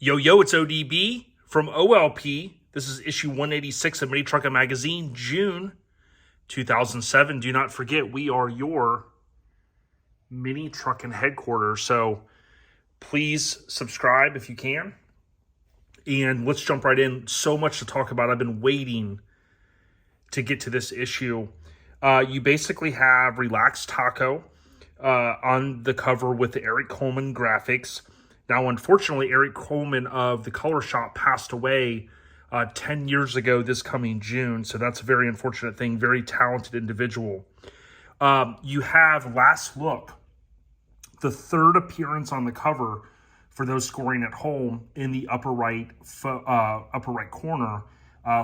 Yo, yo, it's ODB from OLP. This is issue 186 of MiniTrucker magazine, June 2007. Do not forget, we are your MiniTruckin headquarters. So please subscribe if you can. And let's jump right in. So much to talk about. I've been waiting to get to this issue. You basically have Relaxed Taco on the cover with the Erik Coleman graphics. Now, unfortunately, Erik Coleman of the Kolor shop passed away 10 years ago this coming June. So that's a very unfortunate thing. Very talented individual. You have Last Look, the third appearance on the cover for those scoring at home in the upper right corner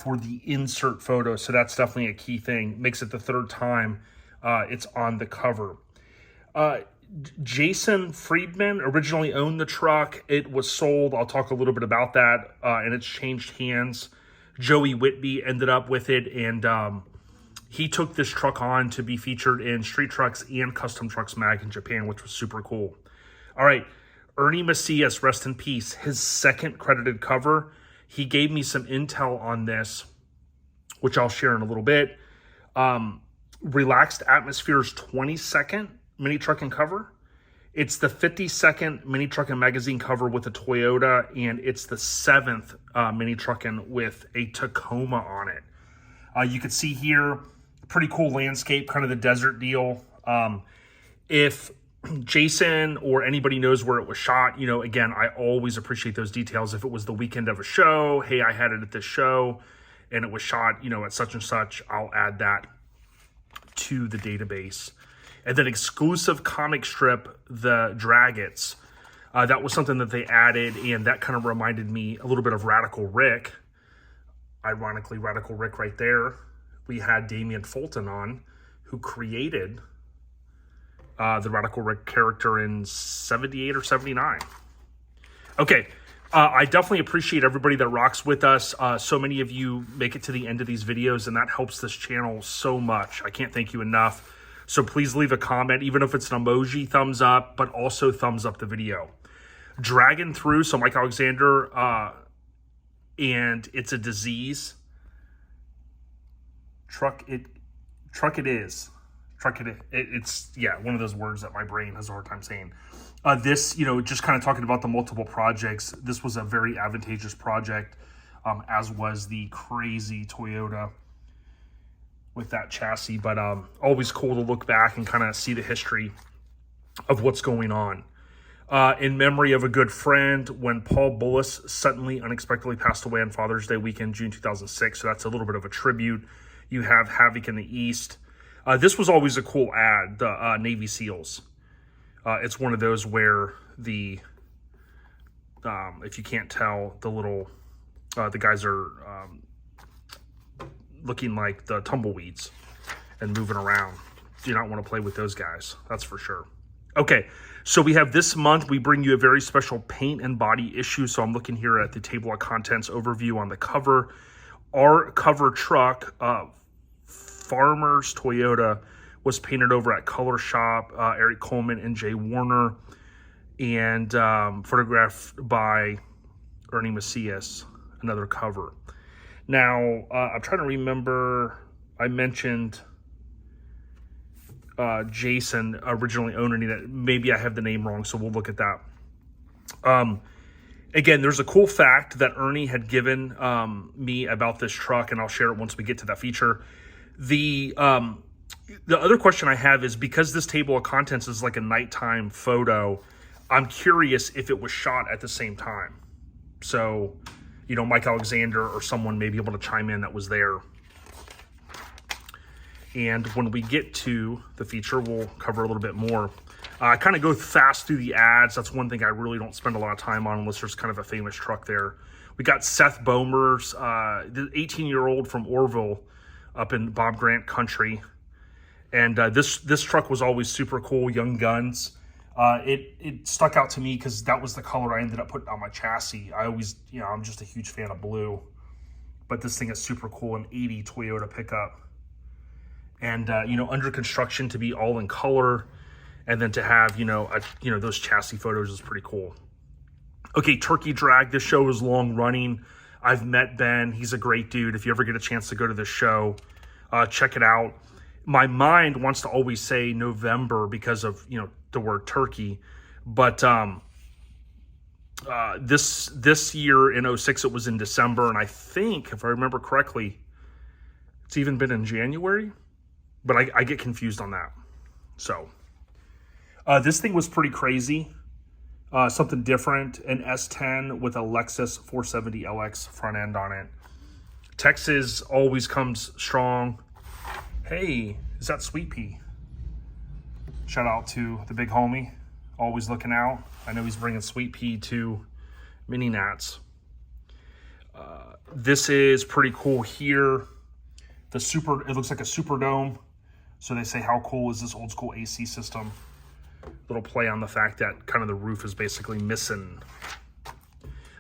for the insert photo. So that's definitely a key thing. Makes it the third time it's on the cover. Jason Freedman originally owned the truck. It was sold. I'll talk a little bit about that, and it's changed hands. Joey Whitby ended up with it, and he took this truck on to be featured in Street Trucks and Custom Trucks Mag in Japan, which was super cool. All right, Ernie Macias, rest in peace. His second credited cover. He gave me some intel on this, which I'll share in a little bit. Relaxed Atmosphere's 22nd MiniTruckin cover. It's the 52nd MiniTruckin magazine cover with a Toyota, and it's the 7th MiniTruckin with a Tacoma on it. You can see here, pretty cool landscape, kind of the desert deal. If Jason or anybody knows where it was shot, you know, again, I always appreciate those details. If it was the weekend of a show, hey, I had it at this show, and it was shot, you know, at such and such, I'll add that to the database. And then exclusive comic strip, the Draggits. That was something that they added, and that kind of reminded me a little bit of Radical Rick. Ironically, Radical Rick right there. We had Damian Fulton on, who created the Radical Rick character in 78 or 79. Okay, I definitely appreciate everybody that rocks with us. So many of you make it to the end of these videos, and that helps this channel so much. I can't thank you enough. So please leave a comment, even if it's an emoji, thumbs up, but also thumbs up the video. Dragging through, so Mike Alexander, and It's a Disease. It's, yeah, one of those words that my brain has a hard time saying. This, you know, just kind of talking about the multiple projects, this was a very advantageous project, as was the crazy Toyota with that chassis, but always cool to look back and kind of see the history of what's going on. In memory of a good friend, when Paul Bullis suddenly unexpectedly passed away on Father's Day weekend, June 2006, so that's a little bit of a tribute. You have Havoc in the East. This was always a cool ad, the Navy SEALs. It's one of those where the, if you can't tell, the little, the guys are looking like the tumbleweeds and moving around. Do not want to play with those guys, that's for sure. Okay, so we have this month, we bring you a very special paint and body issue. So I'm looking here at the table of contents overview on the cover. Our cover truck, Farmer's Toyota, was painted over at Kolor Shop, Erik Coleman and Jay Warner, and photographed by Ernie Macias, another cover. Now, I'm trying to remember, I mentioned Jason originally owning it. Maybe I have the name wrong, so we'll look at that. Again, there's a cool fact that Ernie had given me about this truck, and I'll share it once we get to that feature. The other question I have is, because this table of contents is like a nighttime photo, I'm curious if it was shot at the same time. So, you know, Mike Alexander or someone may be able to chime in that was there. And when we get to the feature, we'll cover a little bit more. I kind of go fast through the ads. That's one thing I really don't spend a lot of time on unless there's kind of a famous truck there. We got Seth Bomar's, the 18-year-old from Orville up in Bob Grant country. And this truck was always super cool, Young Guns. It stuck out to me because that was the color I ended up putting on my chassis. I always, you know, I'm just a huge fan of blue. But this thing is super cool, an 80 Toyota pickup. And, you know, under construction to be all in color. And then to have, you know, those chassis photos is pretty cool. Okay, Turkey Drag. This show is long running. I've met Ben. He's a great dude. If you ever get a chance to go to this show, check it out. My mind wants to always say November because of, the word turkey. But this year in 06, it was in December. And I think, if I remember correctly, it's even been in January. But I get confused on that. So this thing was pretty crazy. Something different, an S10 with a Lexus 470 LX front end on it. Texas always comes strong. Hey, is that Sweet Pea? Shout out to the big homie, always looking out. I know he's bringing Sweet Pea to Mini Nats. This is pretty cool here. It looks like a Superdome. So they say, how cool is this old school AC system? Little play on the fact that kind of the roof is basically missing.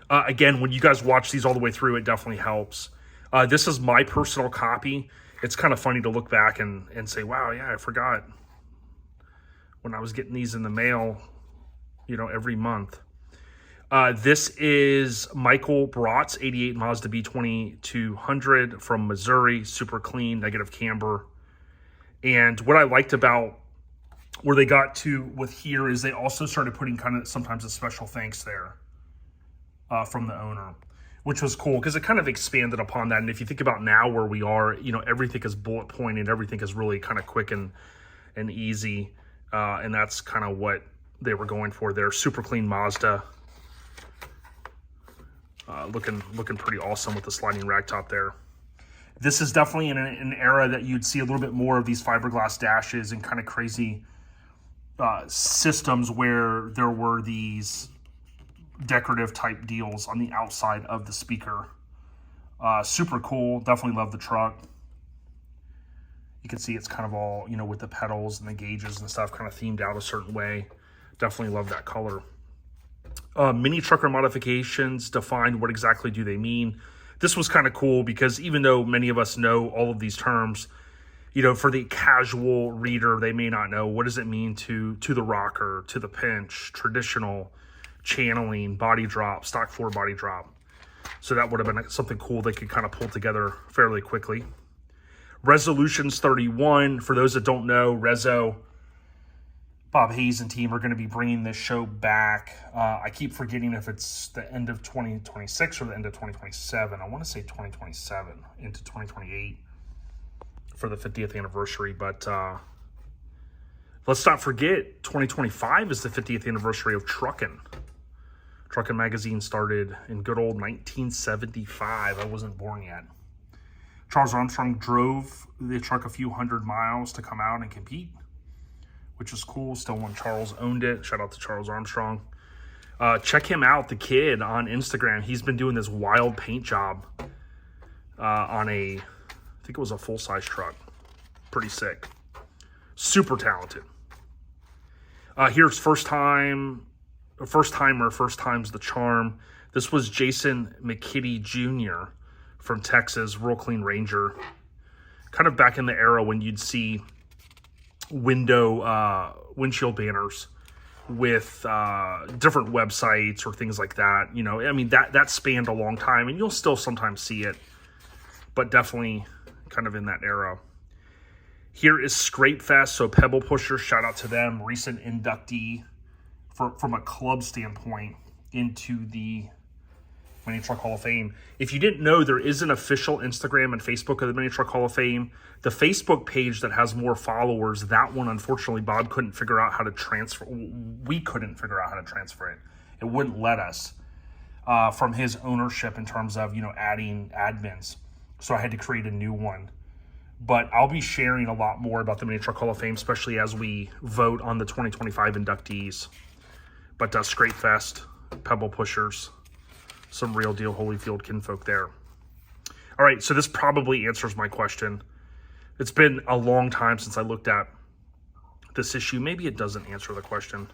Again, when you guys watch these all the way through, it definitely helps. This is my personal copy. It's kind of funny to look back and say, wow, yeah, I forgot when I was getting these in the mail, every month. This is Michael Brott's 88 Mazda B2200 from Missouri. Super clean, negative camber. And what I liked about where they got to with here is they also started putting kind of sometimes a special thanks there from the owner, which was cool because it kind of expanded upon that. And if you think about now where we are, everything is bullet pointed, everything is really kind of quick and easy. And that's kind of what they were going for there. Super clean Mazda. Looking pretty awesome with the sliding rack top there. This is definitely in an era that you'd see a little bit more of these fiberglass dashes and kind of crazy systems where there were these decorative type deals on the outside of the speaker. Super cool. Definitely love the truck. You can see it's kind of all, with the pedals and the gauges and stuff kind of themed out a certain way. Definitely love that color. MiniTrucker modifications, defined what exactly do they mean. This was kind of cool because even though many of us know all of these terms, for the casual reader, they may not know what does it mean to the rocker, to the pinch, traditional, channeling, body drop, stock 4 body drop. So that would have been something cool they could kind of pull together fairly quickly. Resolutions 31. For those that don't know, Rezo, Bob Hayes and team are going to be bringing this show back. I keep forgetting if it's the end of 2026 or the end of 2027. I want to say 2027 into 2028 for the 50th anniversary. But let's not forget, 2025 is the 50th anniversary of Truckin. Truckin magazine started in good old 1975. I wasn't born yet. Charles Armstrong drove the truck a few hundred miles to come out and compete, which is cool. Still when Charles owned it. Shout out to Charles Armstrong. Check him out, the kid, on Instagram. He's been doing this wild paint job on I think it was a full-size truck. Pretty sick. Super talented. Here's first time's the charm. This was Jason McKitty Jr. from Texas, real clean Ranger. Kind of back in the era when you'd see windshield banners with different websites or things like that. That spanned a long time, and you'll still sometimes see it, but definitely kind of in that era. Here is Scrape Fest, so Pebble Pusher, shout out to them, recent inductee from a club standpoint into the MiniTruck Hall of Fame. If you didn't know, there is an official Instagram and Facebook of the MiniTruck Hall of Fame. The Facebook page that has more followers, that one, unfortunately, Bob couldn't figure out how to transfer. We couldn't figure out how to transfer it. It wouldn't let us from his ownership in terms of, adding admins. So I had to create a new one. But I'll be sharing a lot more about the MiniTruck Hall of Fame, especially as we vote on the 2025 inductees. But Scrape Fest, Pebble Pushers, some real deal Holyfield kinfolk there. All right, so this probably answers my question. It's been a long time since I looked at this issue. Maybe it doesn't answer the question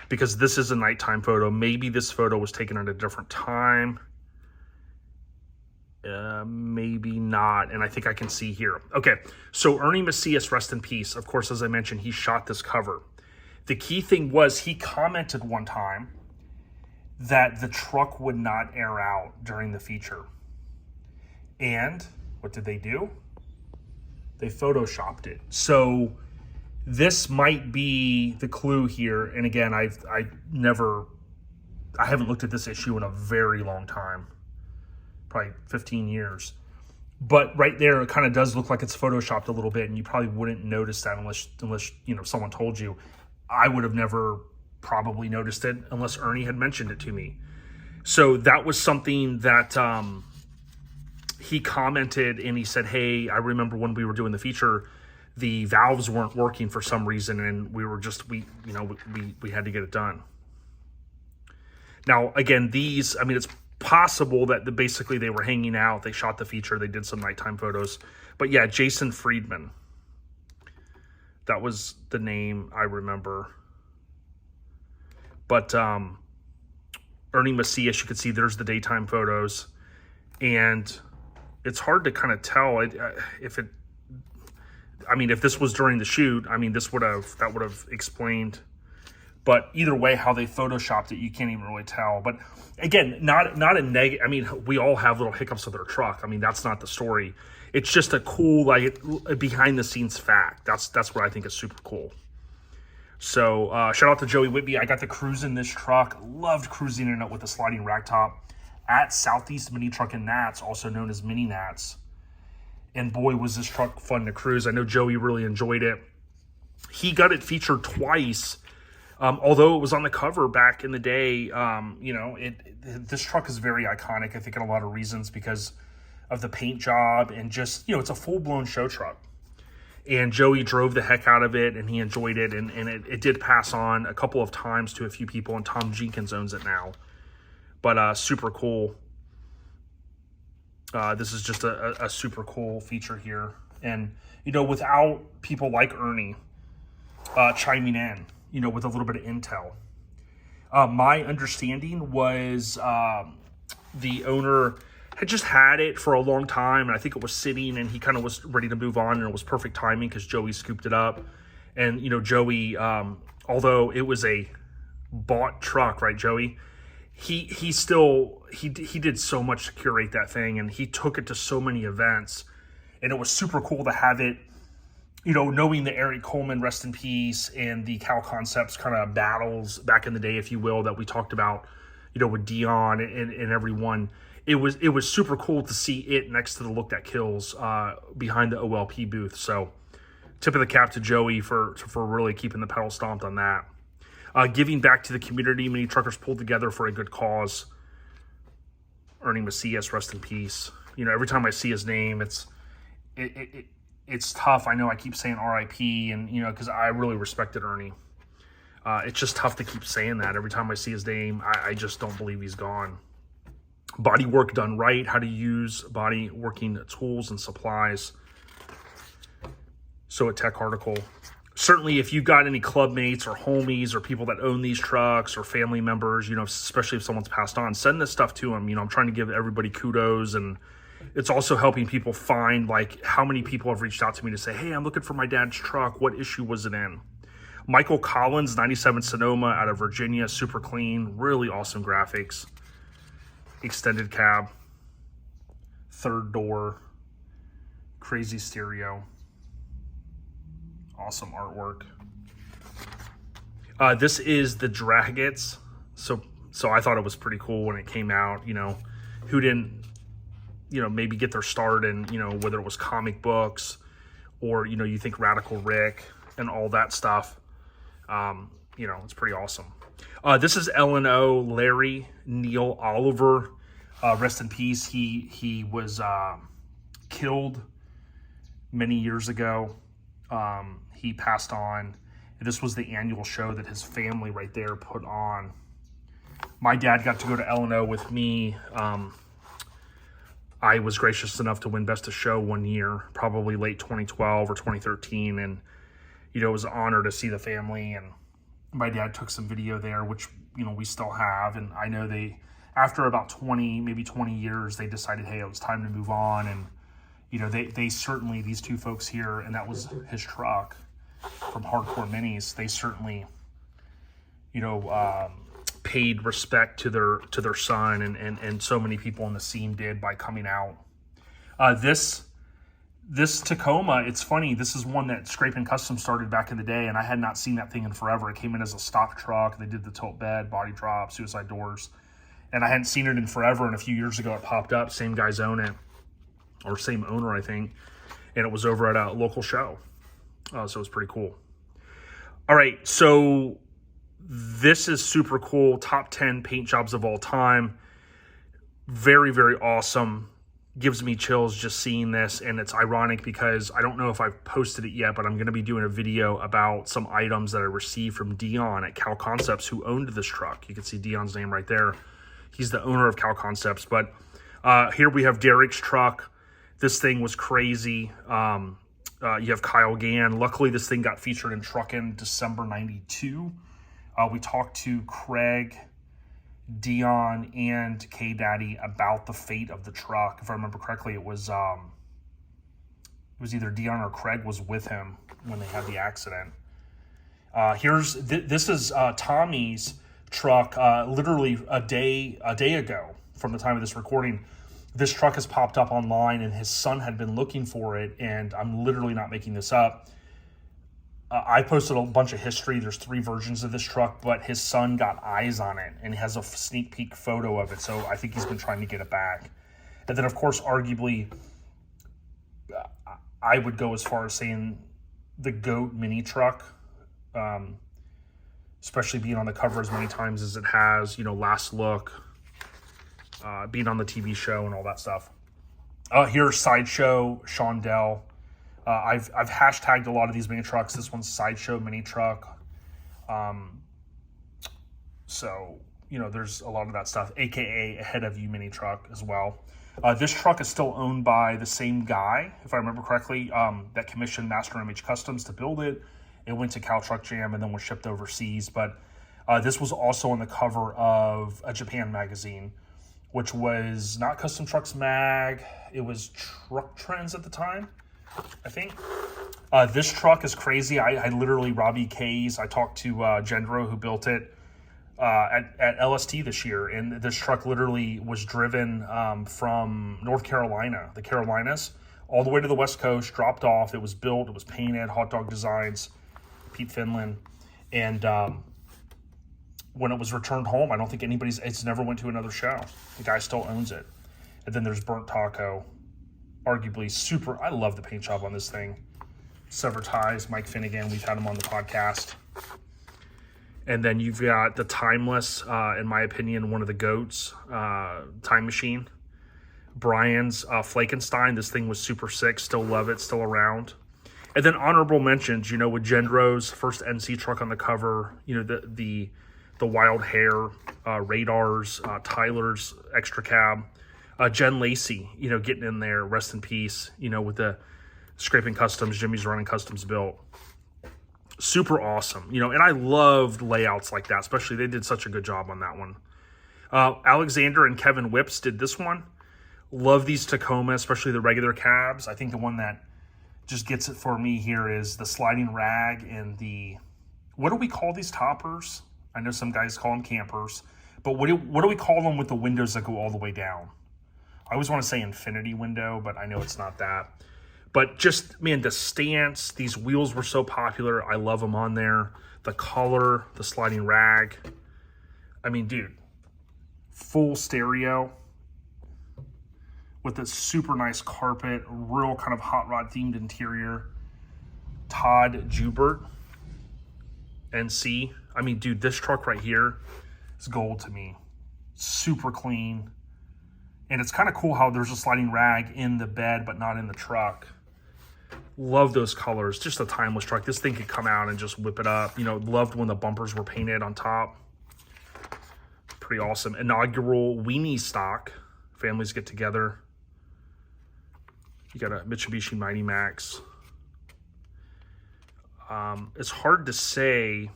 because this is a nighttime photo. Maybe this photo was taken at a different time. Maybe not, and I think I can see here. Okay, so Ernie Macias, rest in peace. Of course, as I mentioned, he shot this cover. The key thing was he commented one time that the truck would not air out during the feature. And what did they do? They photoshopped it. So this might be the clue here. And again, I haven't looked at this issue in a very long time, probably 15 years. But right there, it kind of does look like it's photoshopped a little bit, and you probably wouldn't notice that unless someone told you. I would have never probably noticed it unless Ernie had mentioned it to me. So that was something that he commented, and he said, "Hey, I remember when we were doing the feature, the valves weren't working for some reason, and we had to get it done." Now, again, it's possible that basically they were hanging out, they shot the feature, they did some nighttime photos. But yeah, Jason Freedman. That was the name I remember. But Ernie Macias, you can see there's the daytime photos. And it's hard to kind of tell if this was during the shoot, that would have explained. But either way, how they photoshopped it, you can't even really tell. But again, not a negative. We all have little hiccups with our truck. That's not the story. It's just a cool, behind the scenes fact. That's what I think is super cool. So shout out to Joey Whitby. I got to cruise in this truck. Loved cruising in it with the sliding rack top at Southeast MiniTrucker in Nats, also known as Mini Nats. And boy, was this truck fun to cruise. I know Joey really enjoyed it. He got it featured twice. Although it was on the cover back in the day, this truck is very iconic, I think, in a lot of reasons because of the paint job and just, it's a full-blown show truck. And Joey drove the heck out of it, and he enjoyed it, and it did pass on a couple of times to a few people, and Tom Jenkins owns it now. But super cool. This is just a super cool feature here. And, without people like Ernie chiming in, with a little bit of intel. My understanding was the owner had just had it for a long time, and I think it was sitting, and he kind of was ready to move on, and it was perfect timing because Joey scooped it up. And, Joey, although it was a bought truck, right, Joey? He did so much to curate that thing, and he took it to so many events, and it was super cool to have it, knowing the Erik Coleman, rest in peace, and the Cal Concepts kind of battles back in the day, if you will, that we talked about, with Dion and everyone. It was super cool to see it next to the Look That Kills behind the OLP booth. So tip of the cap to Joey for really keeping the pedal stomped on that. Giving back to the community, many truckers pulled together for a good cause. Ernie Macias, rest in peace. Every time I see his name, it's tough. I know I keep saying RIP, and, because I really respected Ernie. It's just tough to keep saying that. Every time I see his name, I just don't believe he's gone. Body work done right, how to use body working tools and supplies. So a tech article. Certainly, if you've got any club mates or homies or people that own these trucks or family members, especially if someone's passed on, send this stuff to them. I'm trying to give everybody kudos, and it's also helping people find, how many people have reached out to me to say, hey, I'm looking for my dad's truck. What issue was it in? Michael Collins, 97 Sonoma out of Virginia, super clean, really awesome graphics. Extended cab, third door, crazy stereo. Awesome artwork. This is the Draggits. So I thought it was pretty cool when it came out. Who didn't, maybe get their start in, whether it was comic books or, you think Radical Rick and all that stuff. It's pretty awesome. This is L&O Larry Neil Oliver. Rest in peace. He was killed many years ago. He passed on. This was the annual show that his family right there put on. My dad got to go to L&O with me. I was gracious enough to win Best of Show one year, probably late 2012 or 2013. And, it was an honor to see the family. And my dad took some video there, which, we still have. And I know after about 20 years, they decided, hey, it was time to move on. And, they certainly, these two folks here, and that was his truck from Hardcore Minis, they certainly, paid respect to their son, and so many people in the scene did by coming out. This Tacoma, it's funny, this is one that Scraping Custom started back in the day, and I had not seen that thing in forever. It came in as a stock truck. They did the tilt bed, body drop, suicide doors, and I hadn't seen it in forever, and a few years ago it popped up. Same guys own it, or same owner, I think, and it was over at a local show. So it was pretty cool. All right, so this is super cool. Top 10 paint jobs of all time. Very, very awesome. Gives me chills just seeing this, and it's ironic because I don't know if I've posted it yet, but I'm going to be doing a video about some items that I received from Dion at Cal Concepts, who owned this truck. You can see Dion's name right there. He's the owner of Cal Concepts. But here we have Derek's truck. This thing was crazy. You have Kyle Gann. Luckily, this thing got featured in Truckin December 92. We talked to Craig, Dion, and K-Daddy about the fate of the truck. If I remember correctly, it was either Dion or Craig was with him when they had the accident. This is Tommy's truck. Literally a day ago from the time of this recording, this truck has popped up online, and his son had been looking for it, and I'm literally not making this up. I posted a bunch of history. There's 3 versions of this truck, but his son got eyes on it, and he has a sneak peek photo of it, so I think he's been trying to get it back. And then, of course, arguably, I would go as far as saying the GOAT mini truck, especially being on the cover as many times as it has, Last Look, being on the TV show and all that stuff. Here's Sideshow Shondell. I've hashtagged a lot of these mini trucks. This one's Sideshow mini truck. So, there's a lot of that stuff, AKA Ahead of You mini truck as well. This truck is still owned by the same guy, if I remember correctly, that commissioned Master MH Customs to build it. It went to Cal Truck Jam and then was shipped overseas. But this was also on the cover of a Japan magazine, which was not Custom Trucks Mag. It was Truck Trends at the time, I think. This truck is crazy. I literally, Robbie K's, I talked to Gendro, who built it at LST this year, and this truck literally was driven from North Carolina, the Carolinas, all the way to the West Coast, dropped off. It was built, it was painted, Hot Dog Designs, Pete Finland, and when it was returned home, I don't think it's never went to another show. The guy still owns it. And then there's Burnt Taco, arguably super. I love the paint job on this thing. Sever Ties, Mike Finnegan, we've had him on the podcast. And then you've got the Timeless, in my opinion, one of the GOATs, Time Machine. Brian's Flakenstein, this thing was super sick, still love it, still around. And then honorable mentions, with Gendro's first NC truck on the cover, the Wild Hair, Radars, Tyler's Extra Cab, Jen Lacey, getting in there, rest in peace, with the Scraping Customs, Jimmy's Running Customs built. Super awesome, and I loved layouts like that, especially they did such a good job on that one. Alexander and Kevin Whips did this one. Love these Tacoma, especially the regular cabs. I think the one that just gets it for me here is the sliding rag and the, what do we call these toppers? I know some guys call them campers, but what do we call them with the windows that go all the way down? I always want to say infinity window, but I know it's not that. But just, man, the stance, these wheels were so popular. I love them on there. The color, the sliding rag. I mean, dude, full stereo with a super nice carpet, real kind of hot rod themed interior. Todd Jubert, NC. I mean, dude, this truck right here is gold to me. Super clean. And it's kind of cool how there's a sliding rag in the bed, but not in the truck. Love those colors. Just a timeless truck. This thing could come out and just whip it up. Loved when the bumpers were painted on top. Pretty awesome. Inaugural Weeniestock. Families get together. You got a Mitsubishi Mighty Max. It's hard to say.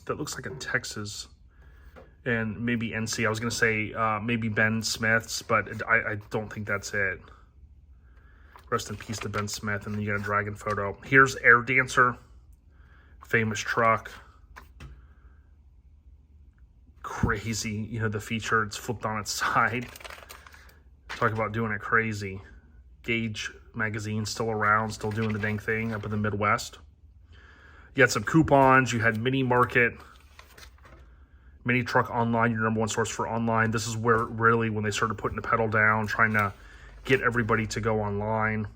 That looks like a Texas and maybe NC. I was going to say maybe Ben Smith's, but I don't think that's it. Rest in peace to Ben Smith. And then you got a Dragon photo. Here's Air Dancer, famous truck. crazy. You know, the feature, it's flipped on its side. Talk about doing it crazy. Gauge magazine still around, still doing the dang thing up in the Midwest. You had some coupons. You had Mini Market, MiniTruck Online, your number one source for online. This is where really when they started putting the pedal down, trying to get everybody to go online.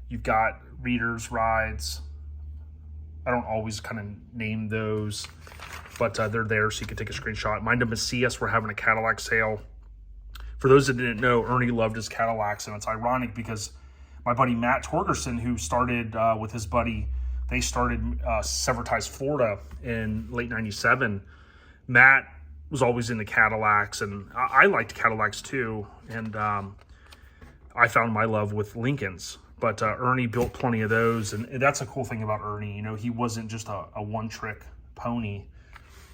You've got readers, rides. I don't always kind of name those, but they're there so you can take a screenshot. Mind and Macias, we're having a Cadillac sale. For those that didn't know, Ernie loved his Cadillacs, and it's ironic because my buddy Matt Torgerson, who started with his buddy, they started Severtize Florida in late 97. Matt was always into Cadillacs, and I liked Cadillacs too, and I found my love with Lincolns. But Ernie built plenty of those, and that's a cool thing about Ernie. You know, he wasn't just a one-trick pony.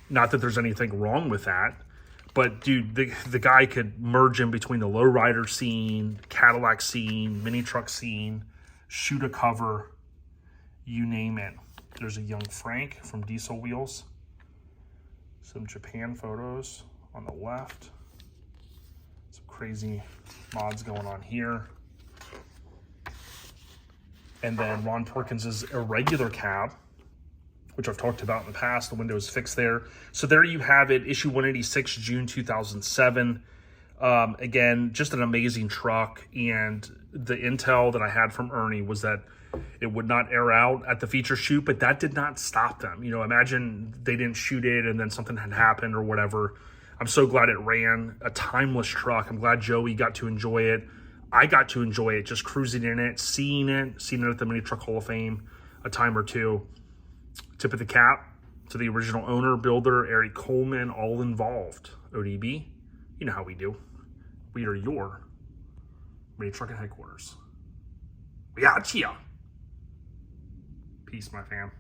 Not that there's anything wrong with that, but dude, the guy could merge in between the lowrider scene, Cadillac scene, mini truck scene, shoot a cover, you name it. There's a young Frank from Diesel Wheels. Some Japan photos on the left. Some crazy mods going on here. And then Ron Perkins' Irregular cab, which I've talked about in the past. The window is fixed there. So there you have it, issue 186, June 2007. Again, just an amazing truck. And the intel that I had from Ernie was that it would not air out at the feature shoot, but that did not stop them. You know, imagine they didn't shoot it and then something had happened or whatever. I'm so glad it ran. A timeless truck. I'm glad Joey got to enjoy it. I got to enjoy it, just cruising in it, seeing it at the Mini Truck Hall of Fame a time or two. Tip of the cap to the original owner, builder, Erik Coleman, all involved. ODB, you know how we do. We are your Mini Truckin' headquarters. We out here. Peace, my fam.